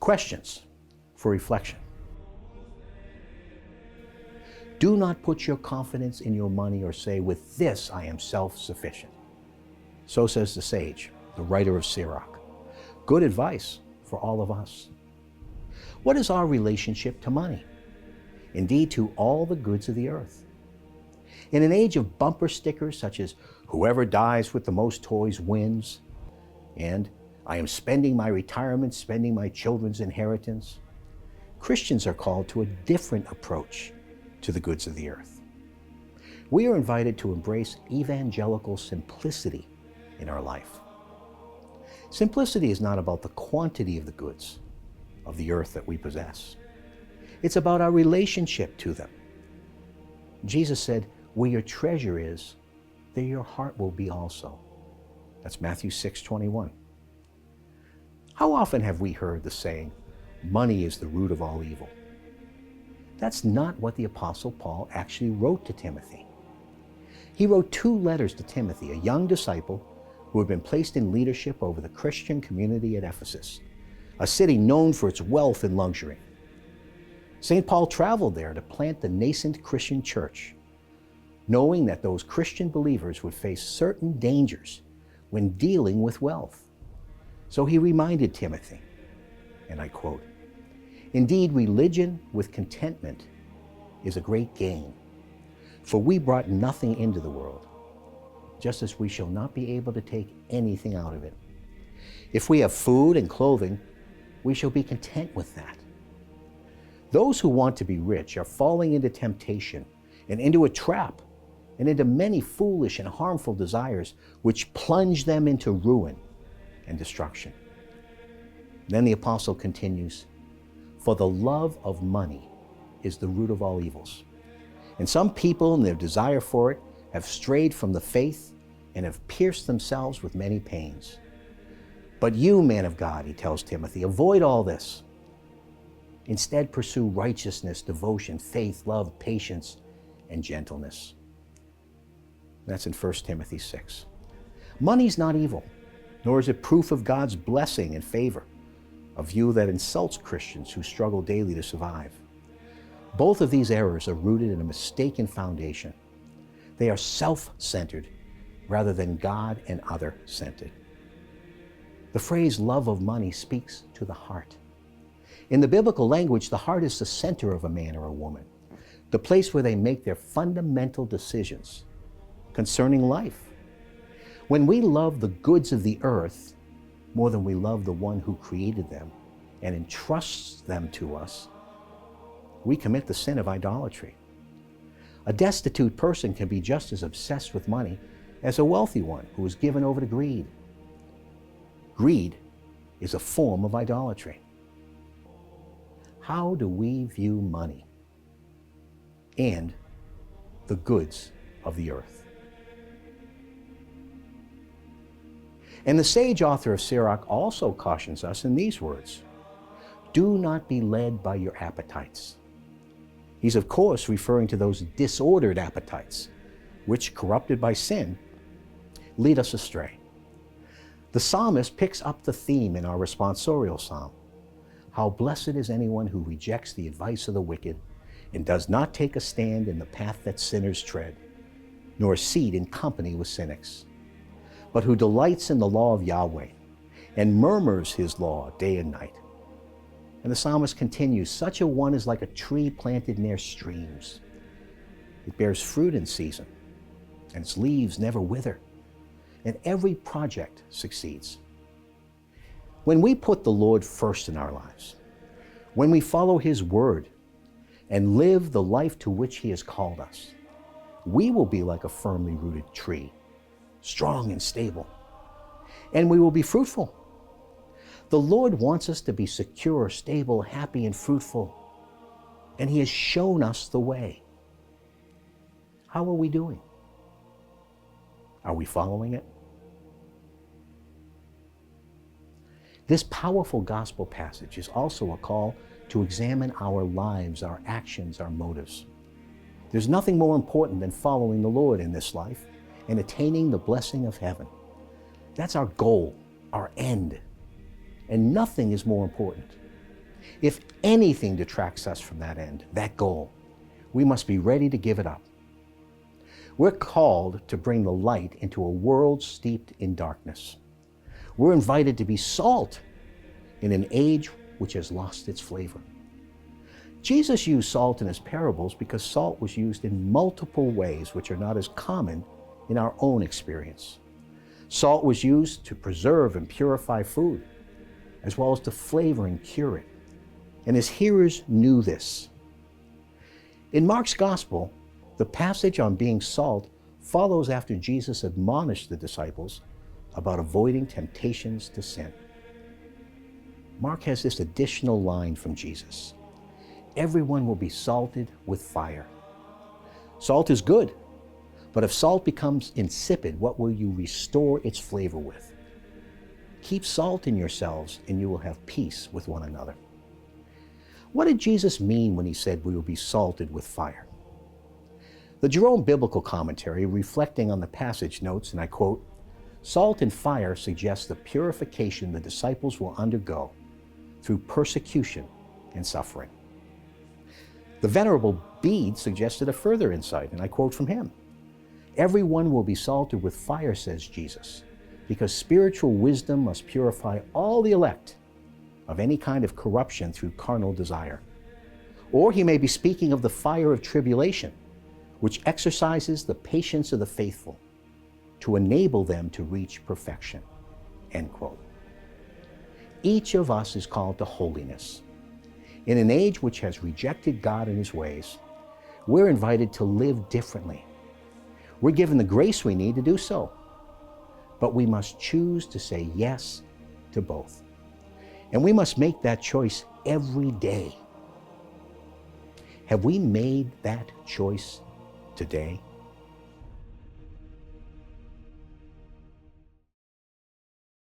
Questions for reflection. Do not put your confidence in your money or say, with this I am self-sufficient. So says the sage, the writer of Sirach. Good advice for all of us. What is our relationship to money? Indeed, to all the goods of the earth. In an age of bumper stickers such as, whoever dies with the most toys wins, and I am spending my retirement, spending my children's inheritance, Christians are called to a different approach to the goods of the earth. We are invited to embrace evangelical simplicity in our life. Simplicity is not about the quantity of the goods of the earth that we possess. It's about our relationship to them. Jesus said, where your treasure is, there your heart will be also. That's Matthew 6:21. How often have we heard the saying, money is the root of all evil? That's not what the Apostle Paul actually wrote to Timothy. He wrote 2 letters to Timothy, a young disciple who had been placed in leadership over the Christian community at Ephesus, a city known for its wealth and luxury. St. Paul traveled there to plant the nascent Christian church, knowing that those Christian believers would face certain dangers when dealing with wealth. So he reminded Timothy, and I quote, indeed, religion with contentment is a great gain, for we brought nothing into the world, just as we shall not be able to take anything out of it. If we have food and clothing, we shall be content with that. Those who want to be rich are falling into temptation and into a trap and into many foolish and harmful desires which plunge them into ruin and destruction. Then the apostle continues, for the love of money is the root of all evils. And some people in their desire for it have strayed from the faith and have pierced themselves with many pains. But you, man of God, he tells Timothy, avoid all this. Instead, pursue righteousness, devotion, faith, love, patience, and gentleness. That's in 1 Timothy 6. Money's not evil, nor is it proof of God's blessing and favor, a view that insults Christians who struggle daily to survive. Both of these errors are rooted in a mistaken foundation. They are self-centered rather than God and other-centered. The phrase love of money speaks to the heart. In the biblical language, the heart is the center of a man or a woman, the place where they make their fundamental decisions concerning life. When we love the goods of the earth more than we love the one who created them and entrusts them to us, we commit the sin of idolatry. A destitute person can be just as obsessed with money as a wealthy one who is given over to greed. Greed is a form of idolatry. How do we view money and the goods of the earth? And the sage author of Sirach also cautions us in these words, do not be led by your appetites. He's of course referring to those disordered appetites, which, corrupted by sin, lead us astray. The psalmist picks up the theme in our responsorial psalm. How blessed is anyone who rejects the advice of the wicked and does not take a stand in the path that sinners tread, nor a seat in company with cynics, but who delights in the law of Yahweh and murmurs his law day and night. And the psalmist continues, such a one is like a tree planted near streams. It bears fruit in season, and its leaves never wither, and every project succeeds. When we put the Lord first in our lives, when we follow his word and live the life to which he has called us, we will be like a firmly rooted tree, strong and stable, and we will be fruitful. The Lord wants us to be secure, stable, happy, and fruitful, and he has shown us the way. How are we doing? Are we following it? This powerful gospel passage is also a call to examine our lives, our actions, our motives. There's nothing more important than following the Lord in this life and attaining the blessing of heaven. That's our goal, our end. And nothing is more important. If anything detracts us from that end, that goal, we must be ready to give it up. We're called to bring the light into a world steeped in darkness. We're invited to be salt in an age which has lost its flavor. Jesus used salt in his parables because salt was used in multiple ways which are not as common in our own experience. Salt was used to preserve and purify food, as well as to flavor and cure it. And his hearers knew this. In Mark's Gospel, the passage on being salt follows after Jesus admonished the disciples about avoiding temptations to sin. Mark has this additional line from Jesus. Everyone will be salted with fire. Salt is good, but if salt becomes insipid, what will you restore its flavor with? Keep salt in yourselves, and you will have peace with one another. What did Jesus mean when he said we will be salted with fire? The Jerome Biblical Commentary, reflecting on the passage, notes, and I quote, "Salt and fire suggest the purification the disciples will undergo through persecution and suffering." The Venerable Bede suggested a further insight, and I quote from him, "Everyone will be salted with fire, says Jesus, because spiritual wisdom must purify all the elect of any kind of corruption through carnal desire." Or he may be speaking of the fire of tribulation, which exercises the patience of the faithful to enable them to reach perfection. End quote. Each of us is called to holiness. In an age which has rejected God and his ways, we're invited to live differently. We're given the grace we need to do so, but we must choose to say yes to both. And we must make that choice every day. Have we made that choice today?